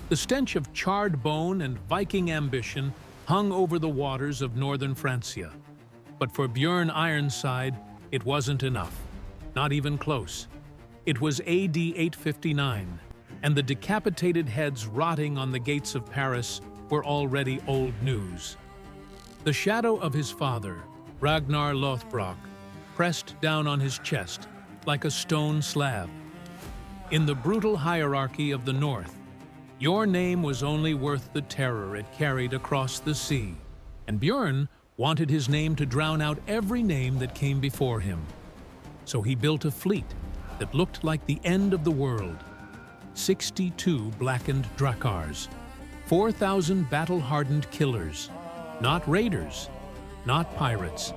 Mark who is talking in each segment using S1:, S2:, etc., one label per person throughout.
S1: The stench of charred bone and Viking ambition hung over the waters of northern Francia. But for Björn Ironside, it wasn't enough. Not even close. It was AD 859, and the decapitated heads rotting on the gates of Paris were already old news. The shadow of his father, Ragnar Lothbrok, pressed down on his chest like a stone slab. In the brutal hierarchy of the North, your name was only worth the terror it carried across the sea, and Björn wanted his name to drown out every name that came before him. So he built a fleet that looked like the end of the world. 62 blackened drakkars, 4,000 battle-hardened killers, not raiders, not pirates.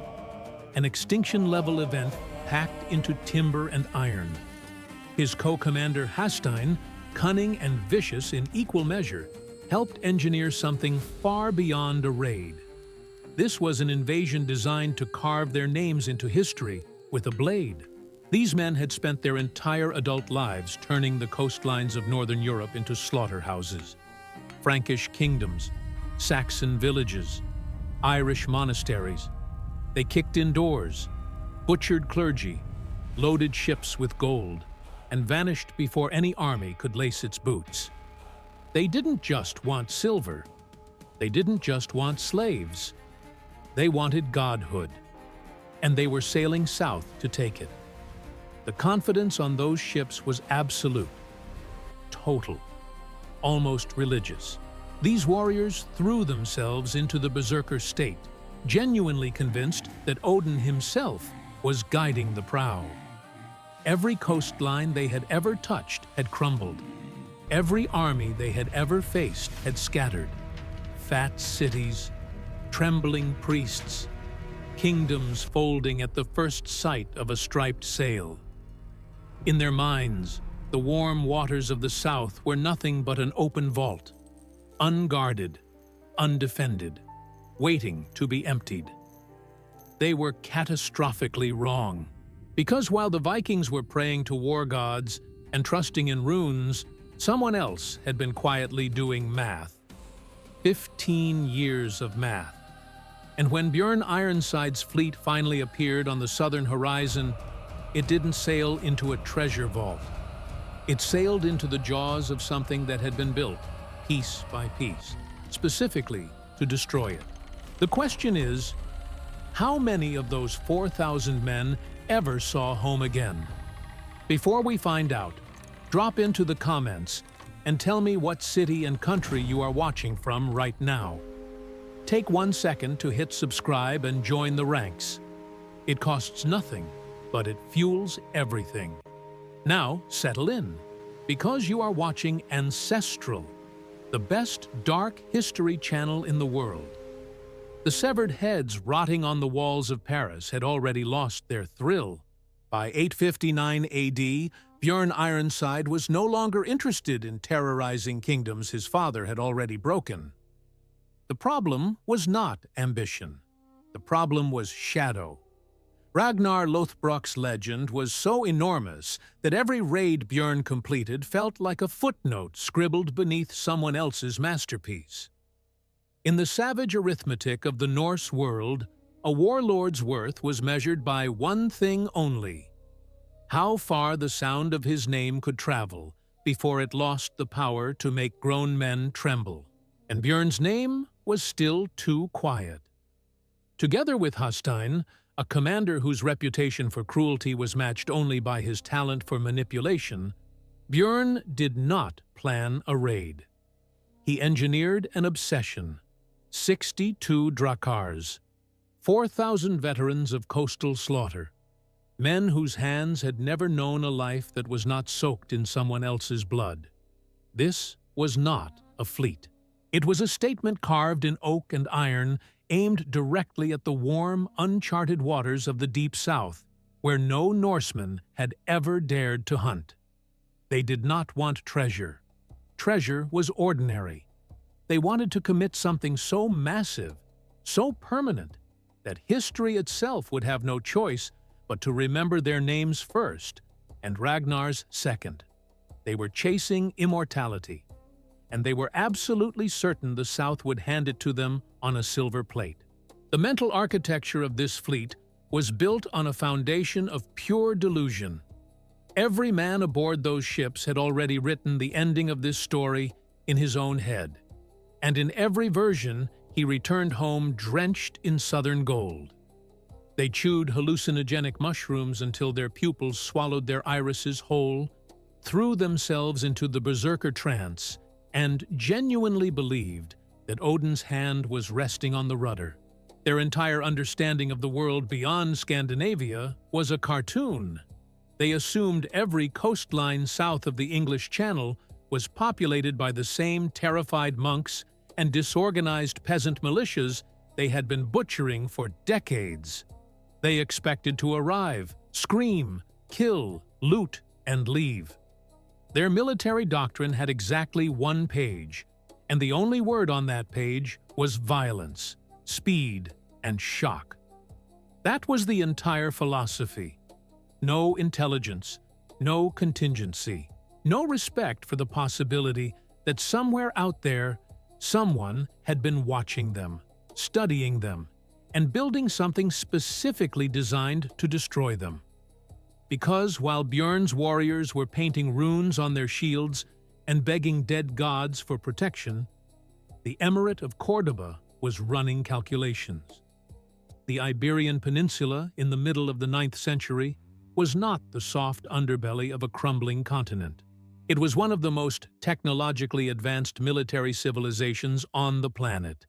S1: An extinction-level event packed into timber and iron. His co-commander Hastein, cunning and vicious in equal measure, helped engineer something far beyond a raid. This was an invasion designed to carve their names into history with a blade. These men had spent their entire adult lives turning the coastlines of northern Europe into slaughterhouses. Frankish kingdoms, Saxon villages, Irish monasteries. They kicked in doors, butchered clergy, loaded ships with gold, and vanished before any army could lace its boots. They didn't just want silver. They didn't just want slaves. They wanted godhood, and they were sailing south to take it. The confidence on those ships was absolute, total, almost religious. These warriors threw themselves into the berserker state, genuinely convinced that Odin himself was guiding the prow. Every coastline they had ever touched had crumbled. Every army they had ever faced had scattered. Fat cities, trembling priests, kingdoms folding at the first sight of a striped sail. In their minds, the warm waters of the south were nothing but an open vault, unguarded, undefended, waiting to be emptied. They were catastrophically wrong, because while the Vikings were praying to war gods and trusting in runes, someone else had been quietly doing math. 15 years of math. And when Björn Ironside's fleet finally appeared on the southern horizon, it didn't sail into a treasure vault. It sailed into the jaws of something that had been built, piece by piece, specifically to destroy it. The question is, how many of those 4,000 men ever saw home again? Before we find out, drop into the comments and tell me what city and country you are watching from right now. Take 1 second to hit subscribe and join the ranks. It costs nothing, but it fuels everything. Now settle in, because you are watching Ancestral, the best dark history channel in the world. The severed heads rotting on the walls of Paris had already lost their thrill. By 859 AD, Björn Ironside was no longer interested in terrorizing kingdoms his father had already broken. The problem was not ambition. The problem was shadow. Ragnar Lothbrok's legend was so enormous that every raid Björn completed felt like a footnote scribbled beneath someone else's masterpiece. In the savage arithmetic of the Norse world, a warlord's worth was measured by one thing only: how far the sound of his name could travel before it lost the power to make grown men tremble. And Björn's name was still too quiet. Together with Hastein, a commander whose reputation for cruelty was matched only by his talent for manipulation, Björn did not plan a raid. He engineered an obsession: 62 drakkars, 4,000 veterans of coastal slaughter, men whose hands had never known a life that was not soaked in someone else's blood. This was not a fleet. It was a statement carved in oak and iron, aimed directly at the warm, uncharted waters of the Deep South, where no Norseman had ever dared to hunt. They did not want treasure. Treasure was ordinary. They wanted to commit something so massive, so permanent, that history itself would have no choice but to remember their names first, and Ragnar's second. They were chasing immortality. and they were absolutely certain the South would hand it to them on a silver plate. The mental architecture of this fleet was built on a foundation of pure delusion. Every man aboard those ships had already written the ending of this story in his own head, and in every version he returned home drenched in southern gold. They chewed hallucinogenic mushrooms until their pupils swallowed their irises whole, threw themselves into the berserker trance, and genuinely believed that Odin's hand was resting on the rudder. Their entire understanding of the world beyond Scandinavia was a cartoon. They assumed every coastline south of the English Channel was populated by the same terrified monks and disorganized peasant militias they had been butchering for decades. They expected to arrive, scream, kill, loot, and leave. Their military doctrine had exactly one page, and the only word on that page was violence, speed, and shock. That was the entire philosophy. No intelligence, no contingency, no respect for the possibility that somewhere out there, someone had been watching them, studying them, and building something specifically designed to destroy them. Because while Björn's warriors were painting runes on their shields and begging dead gods for protection, the Emirate of Córdoba was running calculations. The Iberian Peninsula in the middle of the 9th century was not the soft underbelly of a crumbling continent. It was one of the most technologically advanced military civilizations on the planet,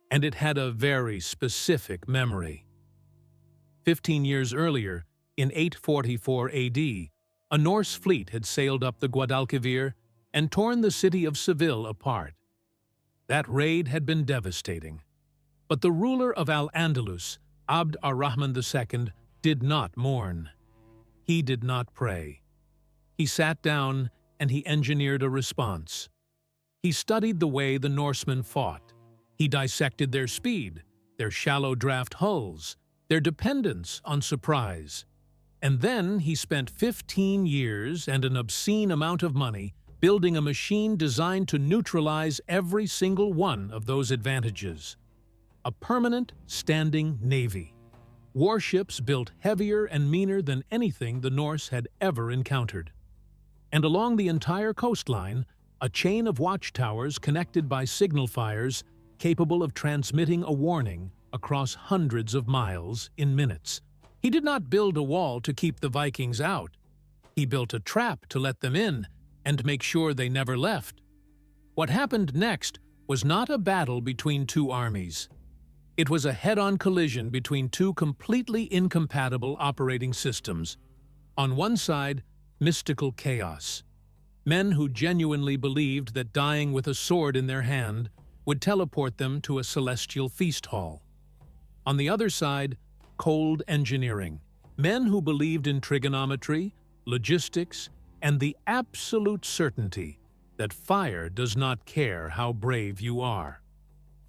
S1: and it had a very specific memory. 15 years earlier, in 844 AD, a Norse fleet had sailed up the Guadalquivir and torn the city of Seville apart. That raid had been devastating. But the ruler of Al-Andalus, Abd ar-Rahman II, did not mourn. He did not pray. He sat down and he engineered a response. He studied the way the Norsemen fought. He dissected their speed, their shallow draft hulls, their dependence on surprise. And then he spent 15 years and an obscene amount of money building a machine designed to neutralize every single one of those advantages. A permanent, standing navy. Warships built heavier and meaner than anything the Norse had ever encountered. And along the entire coastline, a chain of watchtowers connected by signal fires capable of transmitting a warning across hundreds of miles in minutes. He did not build a wall to keep the Vikings out. He built a trap to let them in and make sure they never left. What happened next was not a battle between two armies. It was a head-on collision between two completely incompatible operating systems. On one side, mystical chaos. Men who genuinely believed that dying with a sword in their hand would teleport them to a celestial feast hall. On the other side, cold engineering. Men who believed in trigonometry, logistics, and the absolute certainty that fire does not care how brave you are.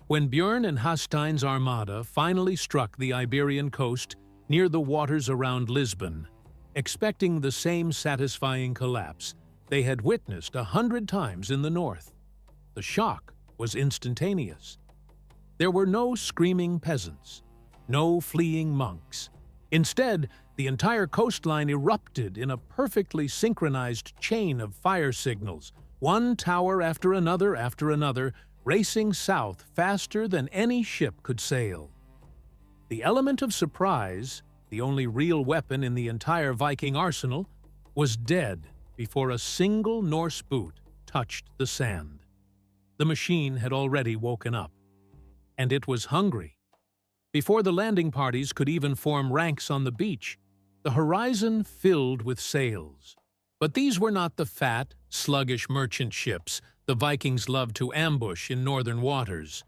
S1: When Björn and Hastein's armada finally struck the Iberian coast near the waters around Lisbon, expecting the same satisfying collapse they had witnessed 100 times in the north, the shock was instantaneous. There were no screaming peasants, no fleeing monks. Instead, the entire coastline erupted in a perfectly synchronized chain of fire signals, one tower after another, racing south faster than any ship could sail. The element of surprise, the only real weapon in the entire Viking arsenal, was dead before a single Norse boot touched the sand. The machine had already woken up, and it was hungry. Before the landing parties could even form ranks on the beach, the horizon filled with sails. But these were not the fat, sluggish merchant ships the Vikings loved to ambush in northern waters.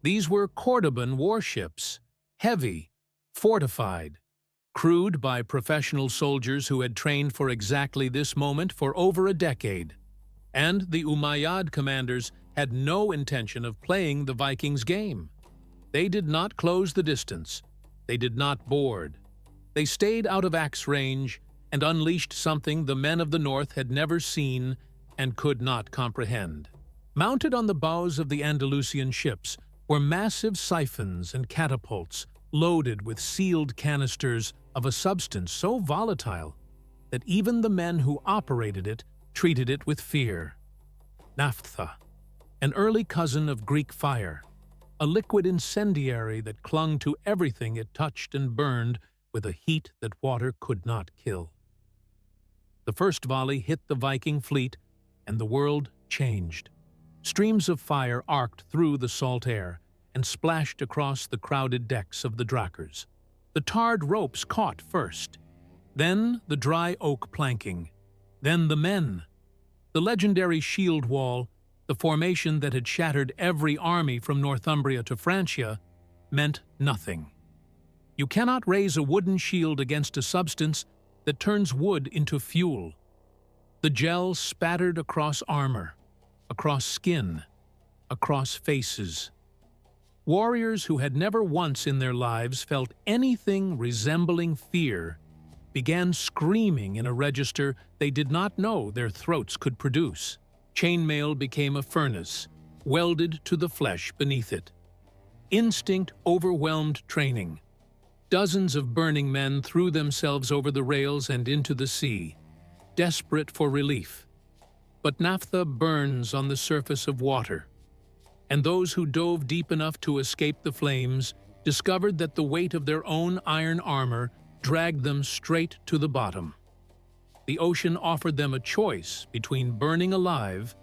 S1: These were Cordoban warships, heavy, fortified, crewed by professional soldiers who had trained for exactly this moment for over a decade. And the Umayyad commanders had no intention of playing the Vikings' game. They did not close the distance. They did not board. They stayed out of axe range and unleashed something the men of the north had never seen and could not comprehend. Mounted on the bows of the Andalusian ships were massive siphons and catapults loaded with sealed canisters of a substance so volatile that even the men who operated it treated it with fear. Naphtha, an early cousin of Greek fire, a liquid incendiary that clung to everything it touched and burned with a heat that water could not kill. The first volley hit the Viking fleet, and the world changed. Streams of fire arced through the salt air and splashed across the crowded decks of the drakkars. The tarred ropes caught first, then the dry oak planking, then the men. The legendary shield wall, the formation that had shattered every army from Northumbria to Francia, meant nothing. You cannot raise a wooden shield against a substance that turns wood into fuel. The gel spattered across armor, across skin, across faces. Warriors who had never once in their lives felt anything resembling fear began screaming in a register they did not know their throats could produce. Chainmail became a furnace, welded to the flesh beneath it. Instinct overwhelmed training. Dozens of burning men threw themselves over the rails and into the sea, desperate for relief. But naphtha burns on the surface of water, and those who dove deep enough to escape the flames discovered that the weight of their own iron armor dragged them straight to the bottom. The ocean offered them a choice between burning alive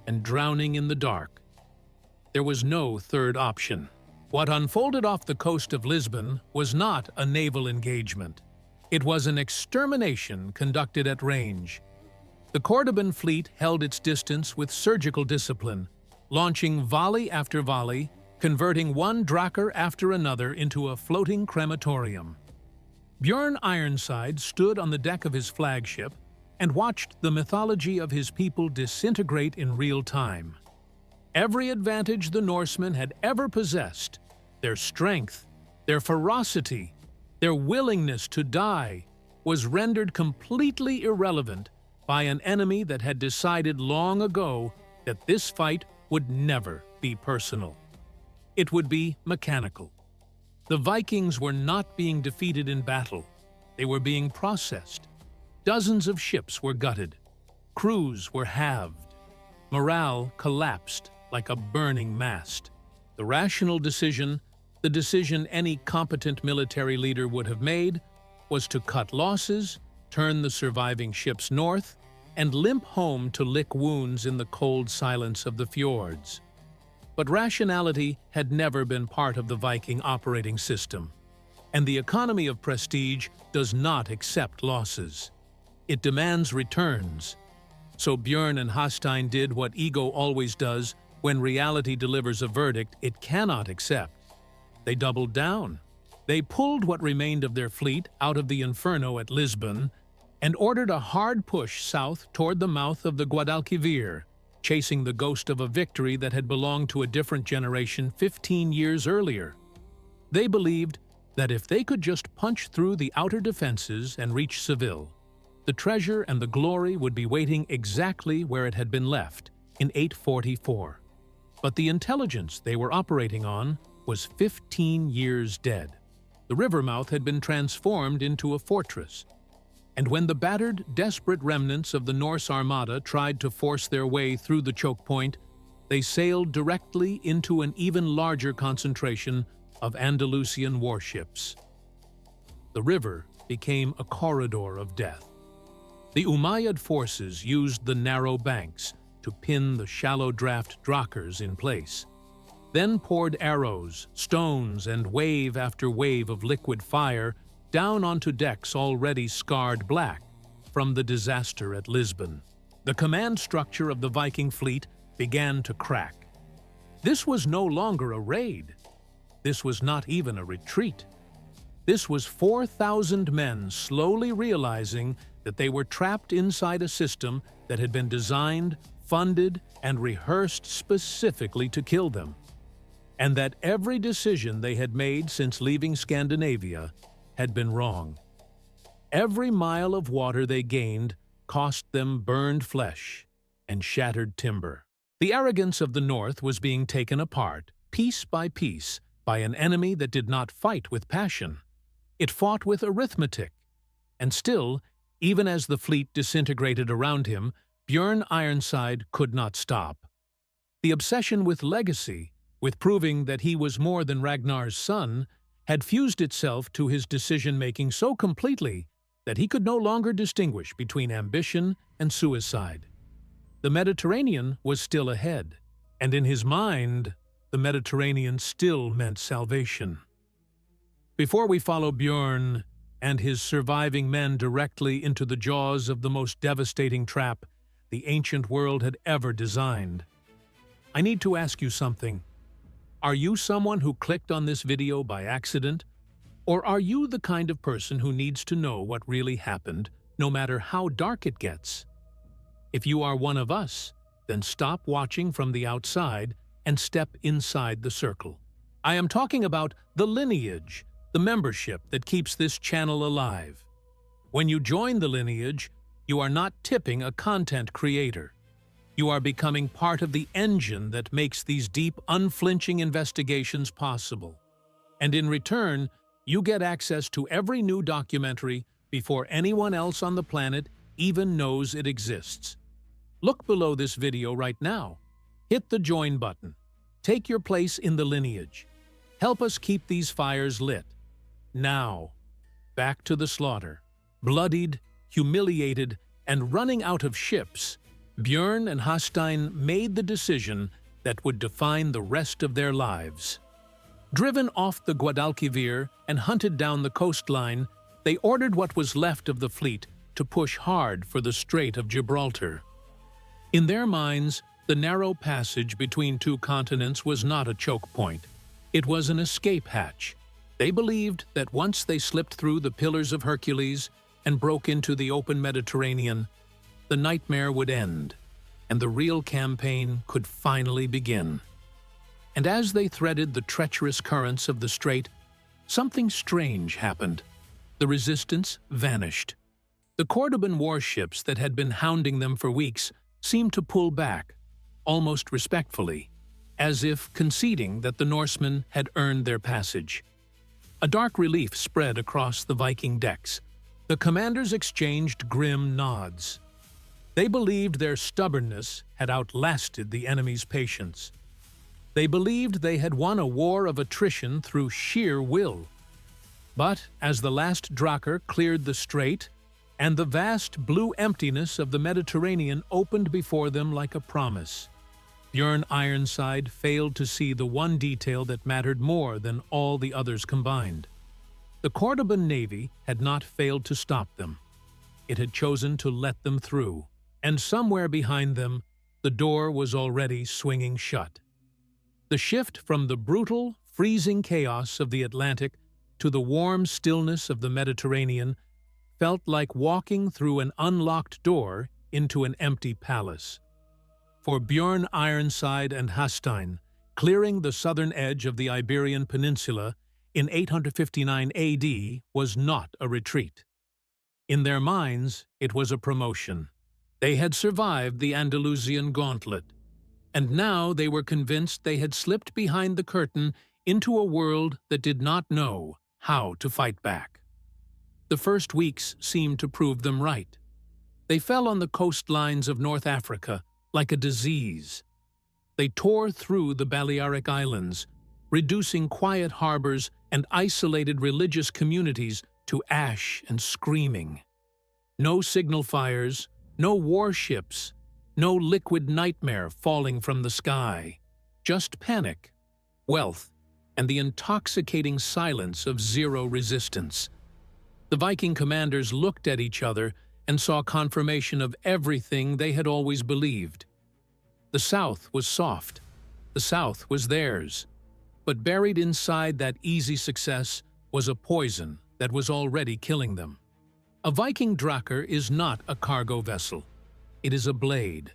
S1: and drowning in the dark. There was no third option. What unfolded off the coast of Lisbon was not a naval engagement. It was an extermination conducted at range. The Cordoban fleet held its distance with surgical discipline, launching volley after volley, converting one drakkar after another into a floating crematorium. Björn Ironside stood on the deck of his flagship and watched the mythology of his people disintegrate in real time. Every advantage the Norsemen had ever possessed, their strength, their ferocity, their willingness to die, was rendered completely irrelevant by an enemy that had decided long ago that this fight would never be personal. It would be mechanical. The Vikings were not being defeated in battle. They were being processed. Dozens of ships were gutted. Crews were halved. Morale collapsed like a burning mast. The rational decision, the decision any competent military leader would have made, was to cut losses, turn the surviving ships north, and limp home to lick wounds in the cold silence of the fjords. But rationality had never been part of the Viking operating system, and the economy of prestige does not accept losses. It demands returns. So Björn and Hastein did what ego always does when reality delivers a verdict it cannot accept. They doubled down. They pulled what remained of their fleet out of the inferno at Lisbon and ordered a hard push south toward the mouth of the Guadalquivir, chasing the ghost of a victory that had belonged to a different generation 15 years earlier. They believed that if they could just punch through the outer defenses and reach Seville, the treasure and the glory would be waiting exactly where it had been left, in 844. But the intelligence they were operating on was 15 years dead. The river mouth had been transformed into a fortress, and when the battered, desperate remnants of the Norse armada tried to force their way through the choke point, they sailed directly into an even larger concentration of Andalusian warships. The river became a corridor of death. The Umayyad forces used the narrow banks to pin the shallow draft drakkars in place, then poured arrows, stones, and wave after wave of liquid fire down onto decks already scarred black from the disaster at Lisbon. The command structure of the Viking fleet began to crack. This was no longer a raid. This was not even a retreat. This was 4,000 men slowly realizing that they were trapped inside a system that had been designed, funded, and rehearsed specifically to kill them, and that every decision they had made since leaving Scandinavia had been wrong. Every mile of water they gained cost them burned flesh and shattered timber. The arrogance of the North was being taken apart, piece by piece, by an enemy that did not fight with passion. It fought with arithmetic. And still, even as the fleet disintegrated around him, Björn Ironside could not stop. The obsession with legacy, with proving that he was more than Ragnar's son, had fused itself to his decision-making so completely that he could no longer distinguish between ambition and suicide. The Mediterranean was still ahead, and in his mind, the Mediterranean still meant salvation. Before we follow Björn and his surviving men directly into the jaws of the most devastating trap the ancient world had ever designed, I need to ask you something. Are you someone who clicked on this video by accident? Or are you the kind of person who needs to know what really happened, no matter how dark it gets? If you are one of us, then stop watching from the outside and step inside the circle. I am talking about the lineage, the membership that keeps this channel alive. When you join the lineage, you are not tipping a content creator. You are becoming part of the engine that makes these deep, unflinching investigations possible. And in return, you get access to every new documentary before anyone else on the planet even knows it exists. Look below this video right now. Hit the join button. Take your place in the lineage. Help us keep these fires lit. Now, back to the slaughter. Bloodied, humiliated, and running out of ships, Björn and Hastein made the decision that would define the rest of their lives. Driven off the Guadalquivir and hunted down the coastline, they ordered what was left of the fleet to push hard for the Strait of Gibraltar. In their minds, the narrow passage between two continents was not a choke point. It was an escape hatch. They believed that once they slipped through the Pillars of Hercules and broke into the open Mediterranean, the nightmare would end, and the real campaign could finally begin. And as they threaded the treacherous currents of the strait, something strange happened. The resistance vanished. The Cordoban warships that had been hounding them for weeks seemed to pull back, almost respectfully, as if conceding that the Norsemen had earned their passage. A dark relief spread across the Viking decks. The commanders exchanged grim nods. They believed their stubbornness had outlasted the enemy's patience. They believed they had won a war of attrition through sheer will. But as the last drakkar cleared the strait, and the vast blue emptiness of the Mediterranean opened before them like a promise, Björn Ironside failed to see the one detail that mattered more than all the others combined. The Cordoban navy had not failed to stop them. It had chosen to let them through, and somewhere behind them, the door was already swinging shut. The shift from the brutal, freezing chaos of the Atlantic to the warm stillness of the Mediterranean felt like walking through an unlocked door into an empty palace. For Björn Ironside and Hastein, clearing the southern edge of the Iberian Peninsula in 859 AD was not a retreat. In their minds, it was a promotion. They had survived the Andalusian gauntlet, and now they were convinced they had slipped behind the curtain into a world that did not know how to fight back. The first weeks seemed to prove them right. They fell on the coastlines of North Africa like a disease. They tore through the Balearic Islands, reducing quiet harbors and isolated religious communities to ash and screaming. No signal fires, no warships, no liquid nightmare falling from the sky. Just panic, wealth, and the intoxicating silence of zero resistance. The Viking commanders looked at each other and saw confirmation of everything they had always believed. The South was soft. The South was theirs. But buried inside that easy success was a poison that was already killing them. A Viking drakkar is not a cargo vessel. It is a blade.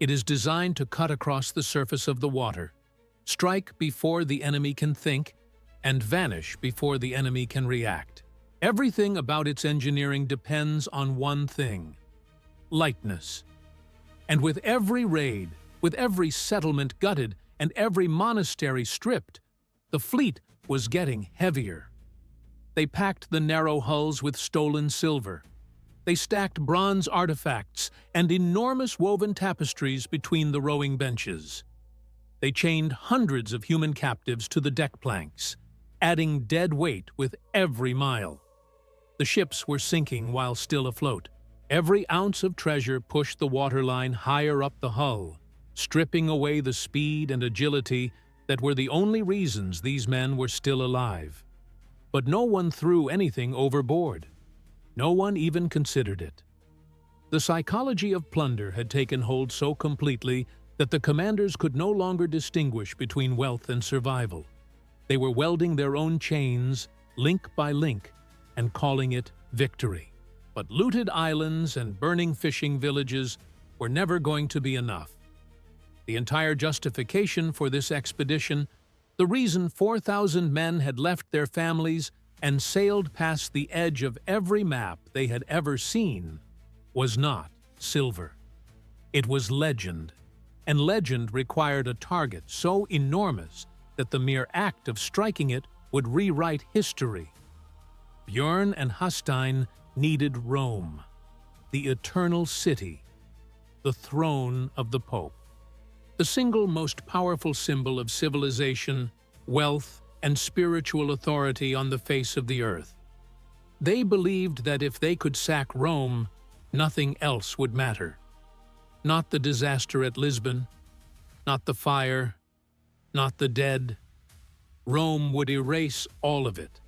S1: It is designed to cut across the surface of the water, strike before the enemy can think, and vanish before the enemy can react. Everything about its engineering depends on one thing: lightness. And with every raid, With every settlement gutted and every monastery stripped, the fleet was getting heavier. They packed the narrow hulls with stolen silver. They stacked bronze artifacts and enormous woven tapestries between the rowing benches. They chained hundreds of human captives to the deck planks, adding dead weight with every mile. The ships were sinking while still afloat. Every ounce of treasure pushed the waterline higher up the hull, stripping away the speed and agility that were the only reasons these men were still alive. But no one threw anything overboard. No one even considered it. The psychology of plunder had taken hold so completely that the commanders could no longer distinguish between wealth and survival. They were welding their own chains, link by link, and calling it victory. But looted islands and burning fishing villages were never going to be enough. The entire justification for this expedition, the reason 4,000 men had left their families and sailed past the edge of every map they had ever seen, was not silver. It was legend, and legend required a target so enormous that the mere act of striking it would rewrite history. Björn and Hastein needed Rome, the eternal city, the throne of the Pope, the single most powerful symbol of civilization, wealth, and spiritual authority on the face of the earth. They believed that if they could sack Rome, nothing else would matter. Not the disaster at Lisbon, not the fire, not the dead. Rome would erase all of it.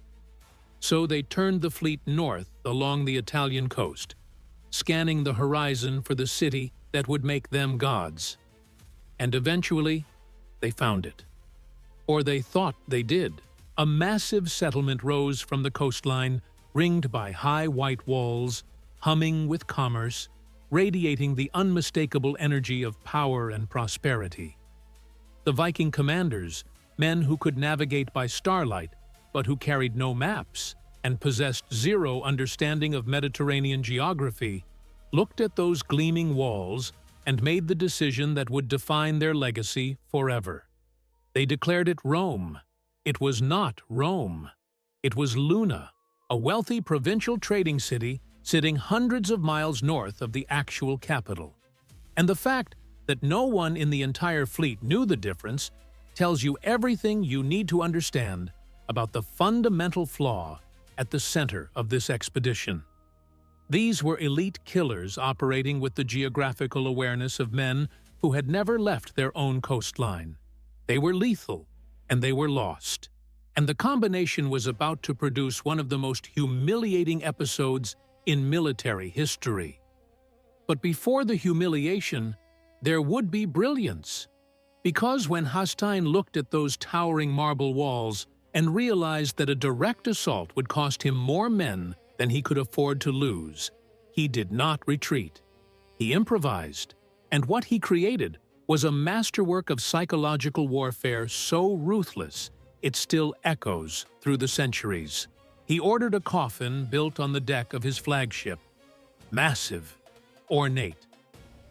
S1: So they turned the fleet north along the Italian coast, scanning the horizon for the city that would make them gods. And eventually, they found it. Or they thought they did. A massive settlement rose from the coastline, ringed by high white walls, humming with commerce, radiating the unmistakable energy of power and prosperity. The Viking commanders, men who could navigate by starlight, but who carried no maps and possessed zero understanding of Mediterranean geography, looked at those gleaming walls and made the decision that would define their legacy forever. They declared it Rome. It was not Rome. It was Luna, a wealthy provincial trading city sitting hundreds of miles north of the actual capital. And the fact that no one in the entire fleet knew the difference tells you everything you need to understand about the fundamental flaw at the center of this expedition. These were elite killers operating with the geographical awareness of men who had never left their own coastline. They were lethal, and they were lost. And the combination was about to produce one of the most humiliating episodes in military history. But before the humiliation, there would be brilliance. Because when Hastein looked at those towering marble walls and realized that a direct assault would cost him more men than he could afford to lose, he did not retreat. He improvised, and what he created was a masterwork of psychological warfare so ruthless it still echoes through the centuries. He ordered a coffin built on the deck of his flagship, massive, ornate,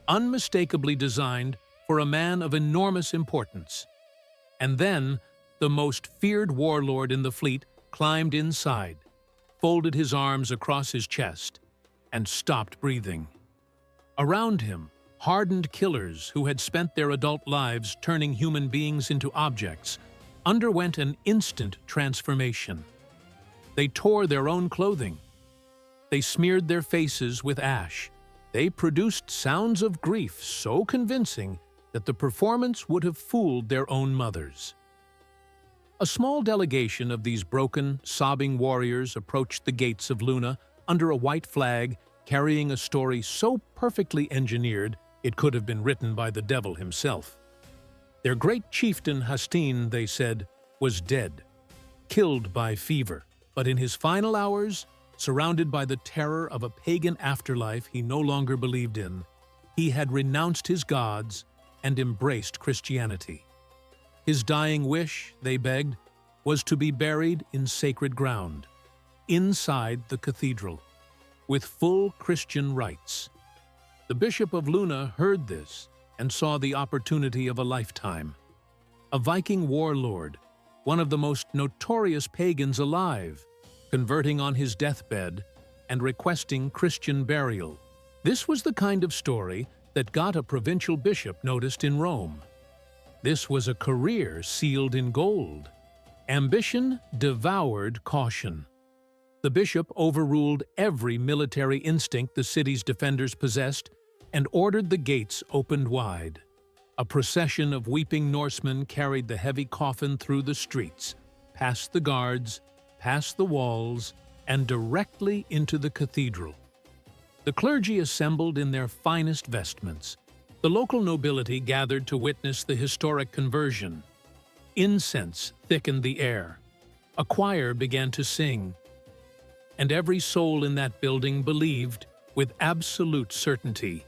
S1: unmistakably designed for a man of enormous importance. And then the most feared warlord in the fleet climbed inside, folded his arms across his chest, and stopped breathing. Around him, hardened killers who had spent their adult lives turning human beings into objects underwent an instant transformation. They tore their own clothing. They smeared their faces with ash. They produced sounds of grief so convincing that the performance would have fooled their own mothers. A small delegation of these broken, sobbing warriors approached the gates of Luna under a white flag, carrying a story so perfectly engineered it could have been written by the devil himself. Their great chieftain Hastein, they said, was dead, killed by fever, but in his final hours, surrounded by the terror of a pagan afterlife he no longer believed in, he had renounced his gods and embraced Christianity. His dying wish, they begged, was to be buried in sacred ground, inside the cathedral, with full Christian rites. The Bishop of Luna heard this and saw the opportunity of a lifetime. A Viking warlord, one of the most notorious pagans alive, converting on his deathbed and requesting Christian burial. This was the kind of story that got a provincial bishop noticed in Rome. This was a career sealed in gold. Ambition devoured caution. The bishop overruled every military instinct the city's defenders possessed and ordered the gates opened wide. A procession of weeping Norsemen carried the heavy coffin through the streets, past the guards, past the walls, and directly into the cathedral. The clergy assembled in their finest vestments. The local nobility gathered to witness the historic conversion. Incense thickened the air. A choir began to sing. And every soul in that building believed, with absolute certainty,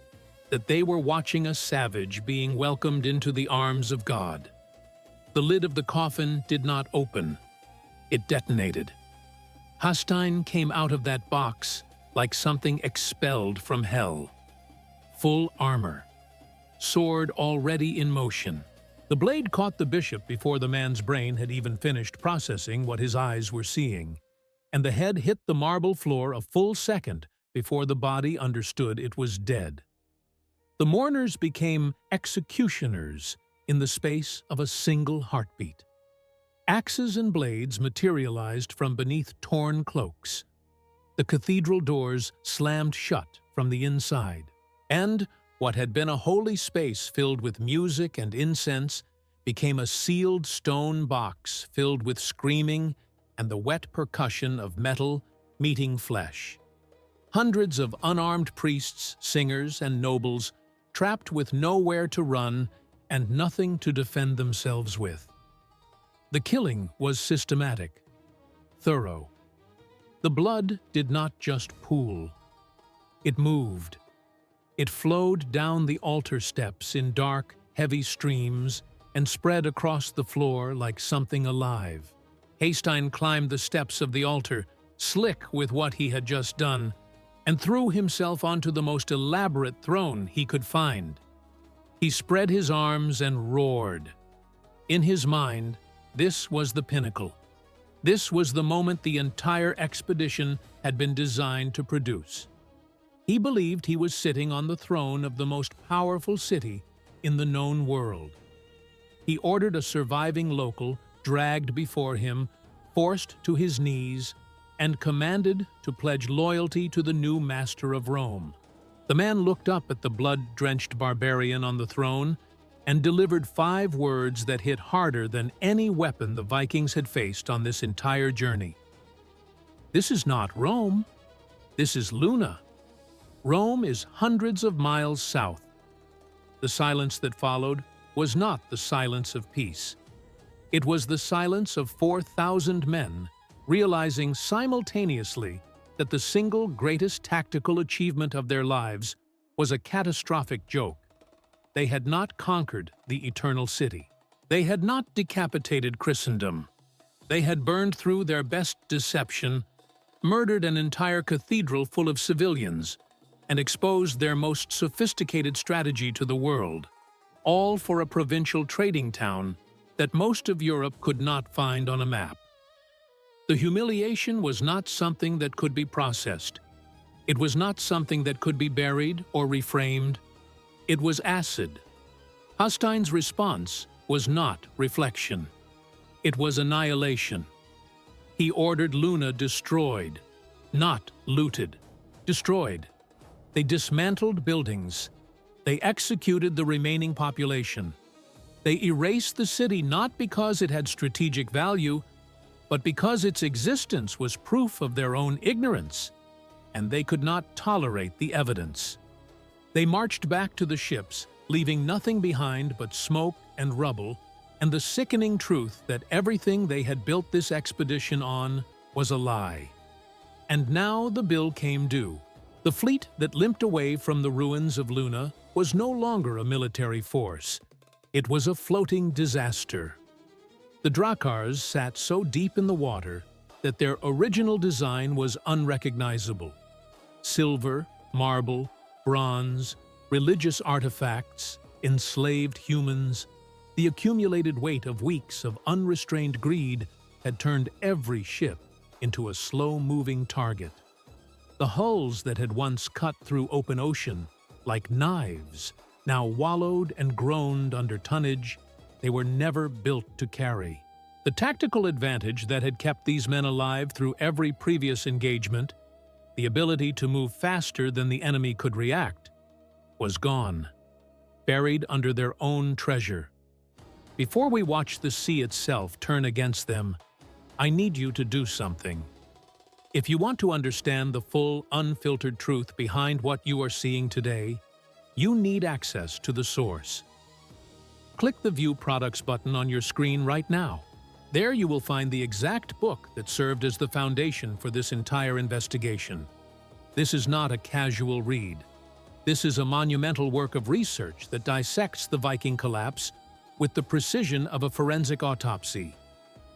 S1: that they were watching a savage being welcomed into the arms of God. The lid of the coffin did not open. It detonated. Hastein came out of that box like something expelled from hell. Full armor. Sword already in motion. The blade caught the bishop before the man's brain had even finished processing what his eyes were seeing, and the head hit the marble floor a full second before the body understood it was dead. The mourners became executioners in the space of a single heartbeat. Axes and blades materialized from beneath torn cloaks. The cathedral doors slammed shut from the inside, and what had been a holy space filled with music and incense became a sealed stone box filled with screaming and the wet percussion of metal meeting flesh. Hundreds of unarmed priests, singers, and nobles trapped with nowhere to run and nothing to defend themselves with. The killing was systematic, thorough. The blood did not just pool. It moved. It flowed down the altar steps in dark, heavy streams and spread across the floor like something alive. Hastein climbed the steps of the altar, slick with what he had just done, and threw himself onto the most elaborate throne he could find. He spread his arms and roared. In his mind, this was the pinnacle. This was the moment the entire expedition had been designed to produce. He believed he was sitting on the throne of the most powerful city in the known world. He ordered a surviving local dragged before him, forced to his knees, and commanded to pledge loyalty to the new master of Rome. The man looked up at the blood-drenched barbarian on the throne and delivered 5 words that hit harder than any weapon the Vikings had faced on this entire journey. This is not Rome. This is Luna. Rome is hundreds of miles south. The silence that followed was not the silence of peace. It was the silence of 4,000 men realizing simultaneously that the single greatest tactical achievement of their lives was a catastrophic joke. They had not conquered the eternal city. They had not decapitated Christendom. They had burned through their best deception, murdered an entire cathedral full of civilians, and exposed their most sophisticated strategy to the world, all for a provincial trading town that most of Europe could not find on a map. The humiliation was not something that could be processed. It was not something that could be buried or reframed. It was acid. Hastein's response was not reflection. It was annihilation. He ordered Luna destroyed, not looted. Destroyed. They dismantled buildings. They executed the remaining population. They erased the city not because it had strategic value, but because its existence was proof of their own ignorance, and they could not tolerate the evidence. They marched back to the ships, leaving nothing behind but smoke and rubble, and the sickening truth that everything they had built this expedition on was a lie. And now the bill came due. The fleet that limped away from the ruins of Luna was no longer a military force. It was a floating disaster. The drakkars sat so deep in the water that their original design was unrecognizable. Silver, marble, bronze, religious artifacts, enslaved humans. The accumulated weight of weeks of unrestrained greed had turned every ship into a slow-moving target. The hulls that had once cut through open ocean like knives now wallowed and groaned under tonnage they were never built to carry. The tactical advantage that had kept these men alive through every previous engagement, the ability to move faster than the enemy could react, was gone, buried under their own treasure. Before we watch the sea itself turn against them, I need you to do something. If you want to understand the full, unfiltered truth behind what you are seeing today, you need access to the source. Click the View Products button on your screen right now. There you will find the exact book that served as the foundation for this entire investigation. This is not a casual read. This is a monumental work of research that dissects the Viking collapse with the precision of a forensic autopsy.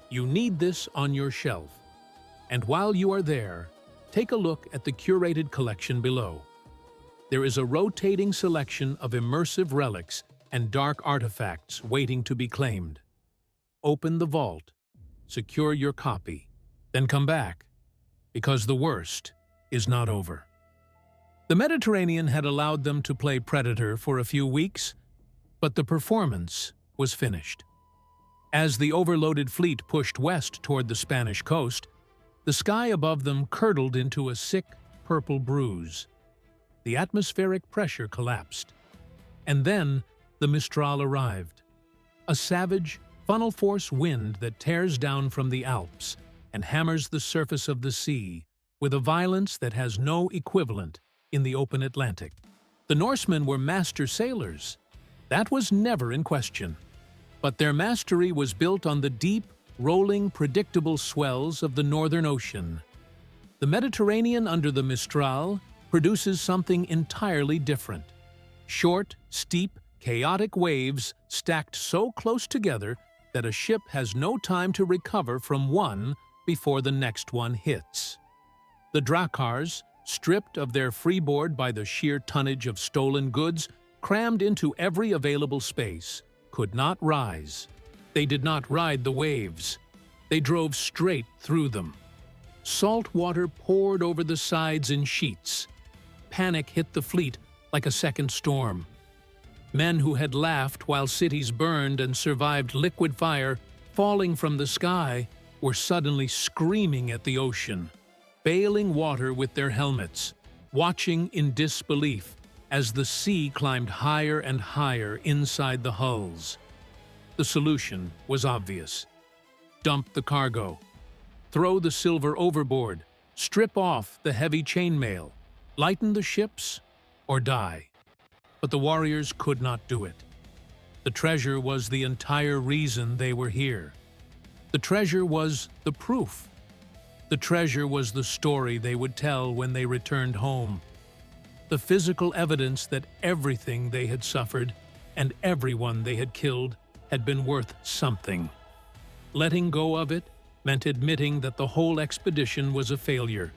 S1: You need this on your shelf. And while you are there, take a look at the curated collection below. There is a rotating selection of immersive relics and dark artifacts waiting to be claimed. Open the vault, secure your copy, then come back, because the worst is not over. The Mediterranean had allowed them to play predator for a few weeks, but the performance was finished. As the overloaded fleet pushed west toward the Spanish coast, the sky above them curdled into a sick purple bruise. The atmospheric pressure collapsed. And then the Mistral arrived, a savage, funnel-force wind that tears down from the Alps and hammers the surface of the sea with a violence that has no equivalent in the open Atlantic. The Norsemen were master sailors. That was never in question. But their mastery was built on the deep, rolling, predictable swells of the Northern Ocean. The Mediterranean under the Mistral produces something entirely different. Short, steep, chaotic waves stacked so close together that a ship has no time to recover from one before the next one hits. The drakkars, stripped of their freeboard by the sheer tonnage of stolen goods, crammed into every available space, could not rise. They did not ride the waves. They drove straight through them. Salt water poured over the sides in sheets. Panic hit the fleet like a second storm. Men who had laughed while cities burned and survived liquid fire falling from the sky were suddenly screaming at the ocean, bailing water with their helmets, watching in disbelief as the sea climbed higher and higher inside the hulls. The solution was obvious. Dump the cargo. Throw the silver overboard. Strip off the heavy chainmail. Lighten the ships or die. But the warriors could not do it. The treasure was the entire reason they were here. The treasure was the proof. The treasure was the story they would tell when they returned home. The physical evidence that everything they had suffered and everyone they had killed had been worth something. Letting go of it meant admitting that the whole expedition was a failure.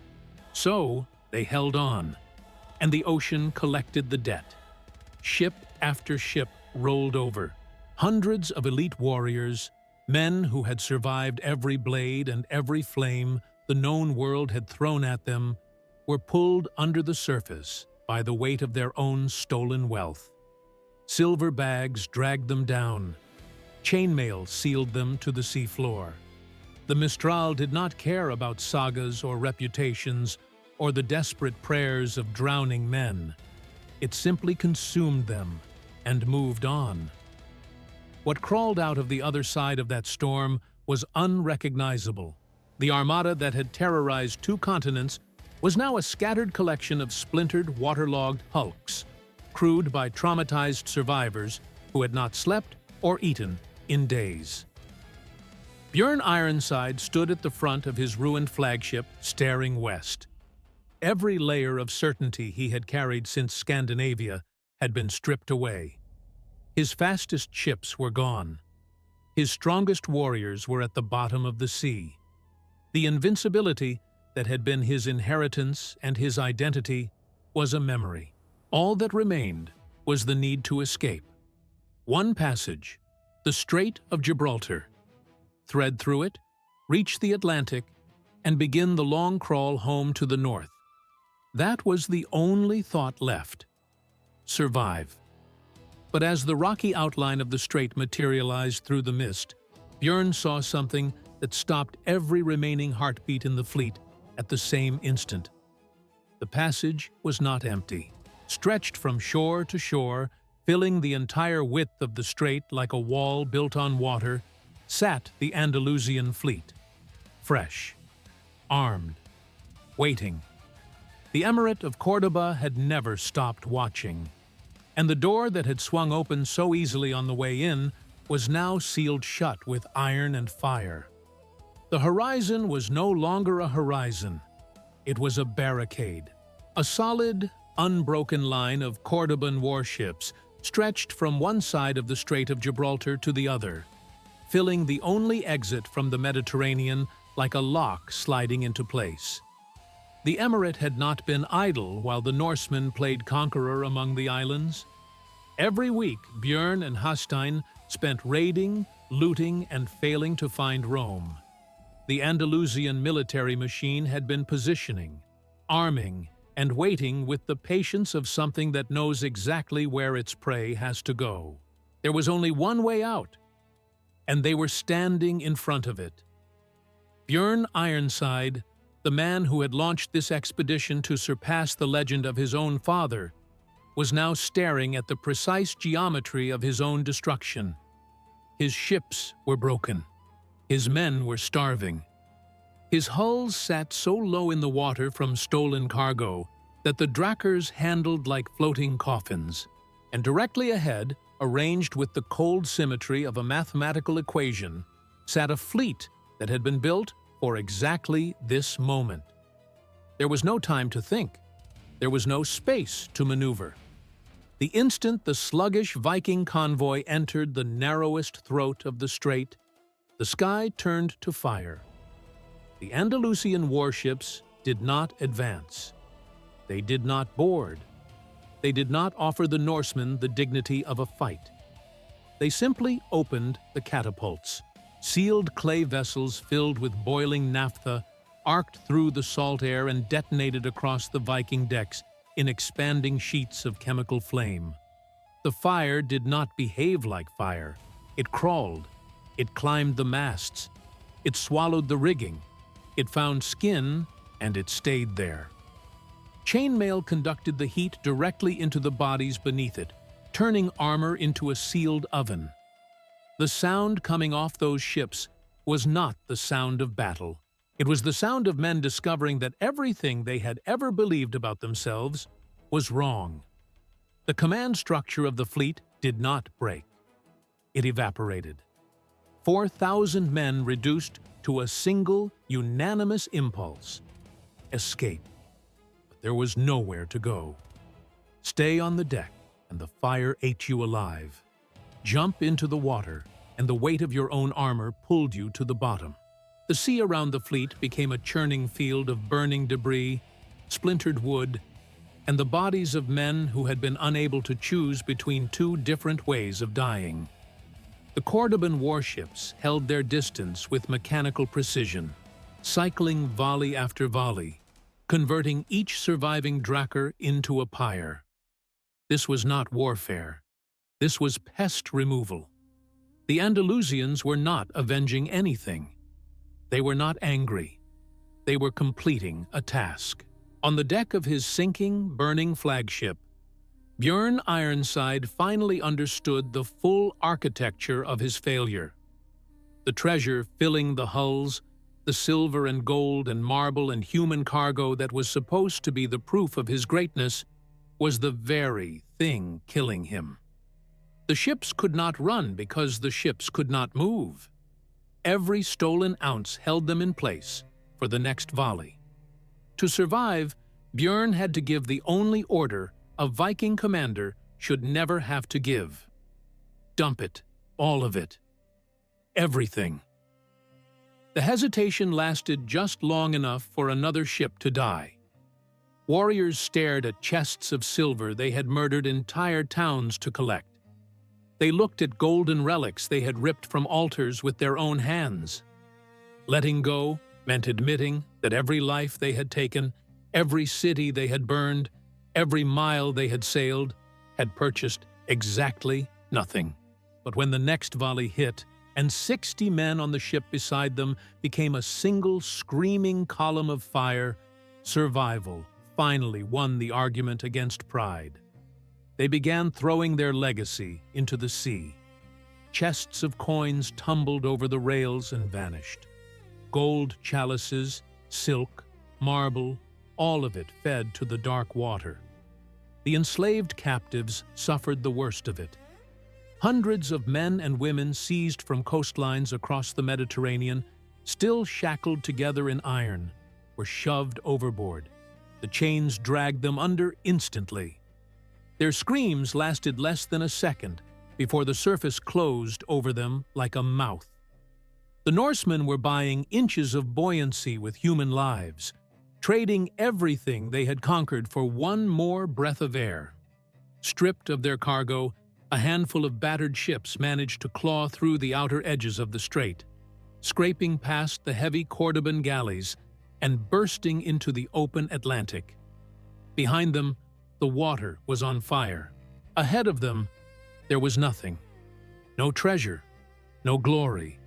S1: So they held on, and the ocean collected the debt. Ship after ship rolled over. Hundreds of elite warriors, men who had survived every blade and every flame the known world had thrown at them, were pulled under the surface by the weight of their own stolen wealth. Silver bags dragged them down. Chainmail sealed them to the seafloor. The Mistral did not care about sagas or reputations or the desperate prayers of drowning men. It simply consumed them and moved on. What crawled out of the other side of that storm was unrecognizable. The armada that had terrorized 2 continents was now a scattered collection of splintered, waterlogged hulks, crewed by traumatized survivors who had not slept or eaten in days. Björn Ironside stood at the front of his ruined flagship, staring west. Every layer of certainty he had carried since Scandinavia had been stripped away. His fastest ships were gone. His strongest warriors were at the bottom of the sea. The invincibility that had been his inheritance and his identity was a memory. All that remained was the need to escape, One passage, the Strait of Gibraltar. Thread through it, reach the Atlantic, and begin the long crawl home to the north. That was the only thought left. Survive. But as the rocky outline of the strait materialized through the mist, Björn saw something that stopped every remaining heartbeat in the fleet at the same instant. The passage was not empty. Stretched from shore to shore, filling the entire width of the strait like a wall built on water, sat the Andalusian fleet. Fresh, armed, waiting. The Emirate of Córdoba had never stopped watching, and the door that had swung open so easily on the way in was now sealed shut with iron and fire. The horizon was no longer a horizon. It was a barricade. A solid, unbroken line of Cordoban warships stretched from one side of the Strait of Gibraltar to the other, filling the only exit from the Mediterranean like a lock sliding into place. The Emirate had not been idle while the Norsemen played conqueror among the islands. Every week, Björn and Hastein spent raiding, looting, and failing to find Rome. The Andalusian military machine had been positioning, arming, and waiting with the patience of something that knows exactly where its prey has to go. There was only one way out, and they were standing in front of it. Björn Ironside, the man who had launched this expedition to surpass the legend of his own father, was now staring at the precise geometry of his own destruction. His ships were broken. His men were starving. His hulls sat so low in the water from stolen cargo that the drakkars handled like floating coffins, and directly ahead, arranged with the cold symmetry of a mathematical equation, sat a fleet that had been built for exactly this moment. There was no time to think. There was no space to maneuver. The instant the sluggish Viking convoy entered the narrowest throat of the strait, the sky turned to fire. The Andalusian warships did not advance. They did not board. They did not offer the Norsemen the dignity of a fight. They simply opened the catapults. Sealed clay vessels filled with boiling naphtha arced through the salt air and detonated across the Viking decks in expanding sheets of chemical flame. The fire did not behave like fire. It crawled. It climbed the masts. It swallowed the rigging. It found skin, and it stayed there. Chainmail conducted the heat directly into the bodies beneath it, turning armor into a sealed oven. The sound coming off those ships was not the sound of battle. It was the sound of men discovering that everything they had ever believed about themselves was wrong. The command structure of the fleet did not break. It evaporated. 4,000 men reduced to a single, unanimous impulse: escape. But there was nowhere to go. Stay on the deck, and the fire ate you alive. Jump into the water, and the weight of your own armor pulled you to the bottom. The sea around the fleet became a churning field of burning debris, splintered wood, and the bodies of men who had been unable to choose between two different ways of dying. The Cordoban warships held their distance with mechanical precision, cycling volley after volley, converting each surviving drakkar into a pyre. This was not warfare. This was pest removal. The Andalusians were not avenging anything. They were not angry. They were completing a task. On the deck of his sinking, burning flagship, Björn Ironside finally understood the full architecture of his failure. The treasure filling the hulls, the silver and gold and marble and human cargo that was supposed to be the proof of his greatness, was the very thing killing him. The ships could not run because the ships could not move. Every stolen ounce held them in place for the next volley. To survive, Björn had to give the only order a Viking commander should never have to give. Dump it, all of it. Everything. The hesitation lasted just long enough for another ship to die. Warriors stared at chests of silver they had murdered entire towns to collect. They looked at golden relics they had ripped from altars with their own hands. Letting go meant admitting that every life they had taken, every city they had burned, every mile they had sailed, had purchased exactly nothing. But when the next volley hit, and 60 men on the ship beside them became a single screaming column of fire, survival finally won the argument against pride. They began throwing their legacy into the sea. Chests of coins tumbled over the rails and vanished. Gold chalices, silk, marble, all of it fed to the dark water. The enslaved captives suffered the worst of it. Hundreds of men and women seized from coastlines across the Mediterranean, still shackled together in iron, were shoved overboard. The chains dragged them under instantly. Their screams lasted less than a second before the surface closed over them like a mouth. The Norsemen were buying inches of buoyancy with human lives, trading everything they had conquered for one more breath of air. Stripped of their cargo, a handful of battered ships managed to claw through the outer edges of the strait, scraping past the heavy Cordoban galleys and bursting into the open Atlantic. Behind them, the water was on fire. Ahead of them, there was nothing. No treasure, no glory,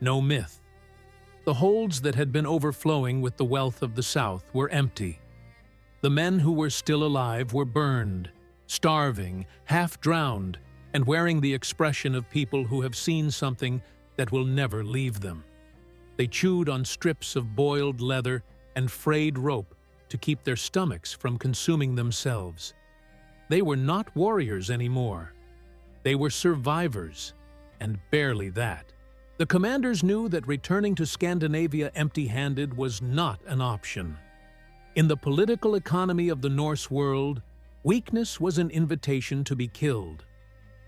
S1: no myth. The holds that had been overflowing with the wealth of the South were empty. The men who were still alive were burned, starving, half-drowned, and wearing the expression of people who have seen something that will never leave them. They chewed on strips of boiled leather and frayed rope to keep their stomachs from consuming themselves. They were not warriors anymore. They were survivors, and barely that. The commanders knew that returning to Scandinavia empty-handed was not an option. In the political economy of the Norse world, weakness was an invitation to be killed.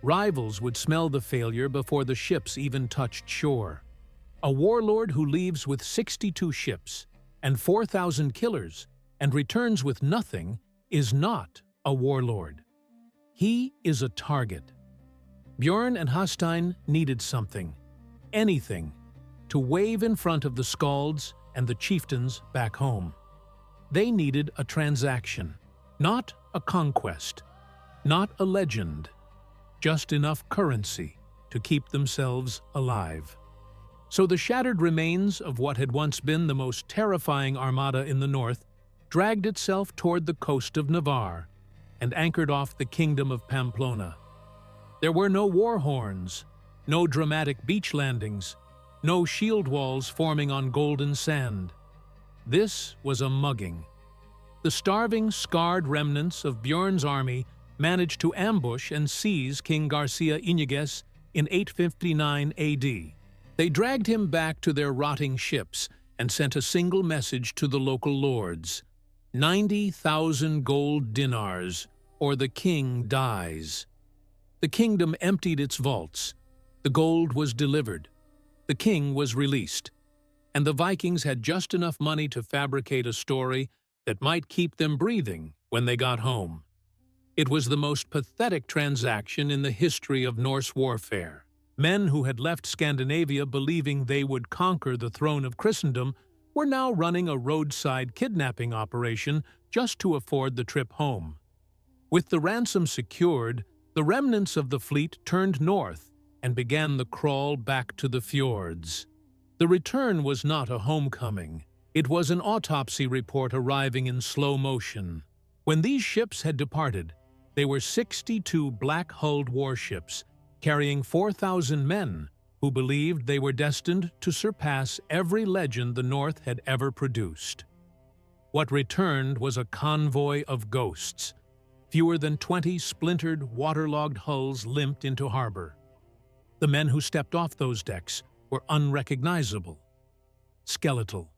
S1: Rivals would smell the failure before the ships even touched shore. A warlord who leaves with 62 ships and 4,000 killers and returns with nothing is not a warlord. He is a target. Björn and Hastein needed something, anything, to wave in front of the Skalds and the chieftains back home. They needed a transaction, not a conquest, not a legend, just enough currency to keep themselves alive. So the shattered remains of what had once been the most terrifying armada in the north dragged itself toward the coast of Navarre and anchored off the kingdom of Pamplona. There were no war horns, no dramatic beach landings, no shield walls forming on golden sand. This was a mugging. The starving, scarred remnants of Björn's army managed to ambush and seize King Garcia Iñiguez in 859 AD. They dragged him back to their rotting ships and sent a single message to the local lords: 90,000 gold dinars, or the king dies. The kingdom emptied its vaults. The gold was delivered. The king was released. And the Vikings had just enough money to fabricate a story that might keep them breathing when they got home. It was the most pathetic transaction in the history of Norse warfare. Men who had left Scandinavia believing they would conquer the throne of Christendom were now running a roadside kidnapping operation just to afford the trip home. With the ransom secured, the remnants of the fleet turned north and began the crawl back to the fjords. The return was not a homecoming. It was an autopsy report arriving in slow motion. When these ships had departed, they were 62 black-hulled warships carrying 4,000 men who believed they were destined to surpass every legend the North had ever produced. What returned was a convoy of ghosts. Fewer than 20 splintered, waterlogged hulls limped into harbor. The men who stepped off those decks were unrecognizable, skeletal,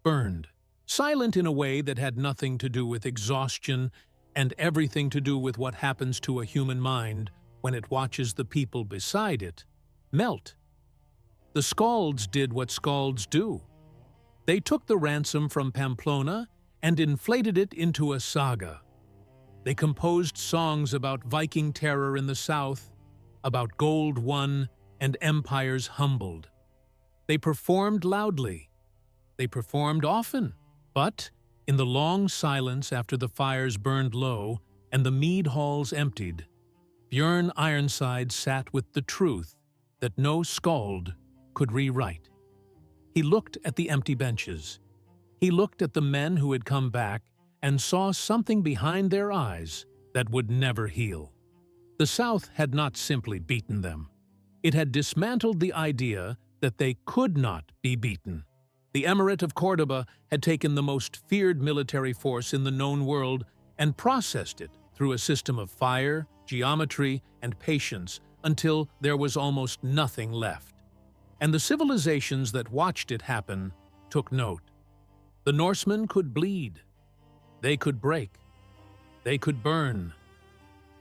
S1: burned, silent in a way that had nothing to do with exhaustion and everything to do with what happens to a human mind when it watches the people beside it melt. The Skalds did what Skalds do. They took the ransom from Pamplona and inflated it into a saga. They composed songs about Viking terror in the south, about gold won and empires humbled. They performed loudly. They performed often. But, in the long silence after the fires burned low and the mead halls emptied, Björn Ironside sat with the truth that no skald could rewrite. He looked at the empty benches. He looked at the men who had come back and saw something behind their eyes that would never heal. The South had not simply beaten them. It had dismantled the idea that they could not be beaten. The Emirate of Córdoba had taken the most feared military force in the known world and processed it through a system of fire, geometry, and patience until there was almost nothing left. And the civilizations that watched it happen took note. The Norsemen could bleed. They could break. They could burn.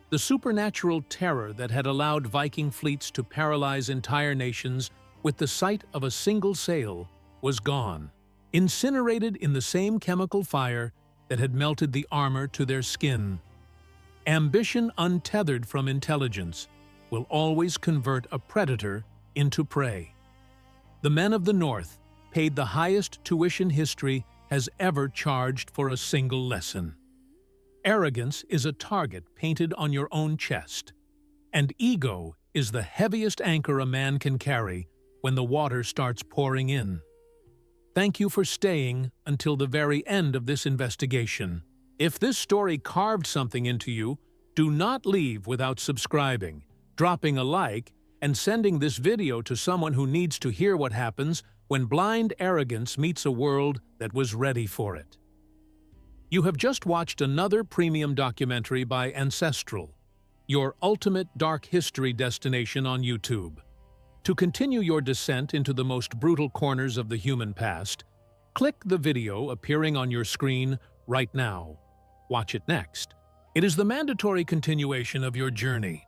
S1: The supernatural terror that had allowed Viking fleets to paralyze entire nations with the sight of a single sail was gone, incinerated in the same chemical fire that had melted the armor to their skin. Ambition untethered from intelligence will always convert a predator into prey. The men of the North paid the highest tuition history has ever charged for a single lesson. Arrogance is a target painted on your own chest, and ego is the heaviest anchor a man can carry when the water starts pouring in. Thank you for staying until the very end of this investigation. If this story carved something into you, do not leave without subscribing, dropping a like, and sending this video to someone who needs to hear what happens when blind arrogance meets a world that was ready for it. You have just watched another premium documentary by Ancestral, your ultimate dark history destination on YouTube. To continue your descent into the most brutal corners of the human past, click the video appearing on your screen right now. Watch it next. It is the mandatory continuation of your journey.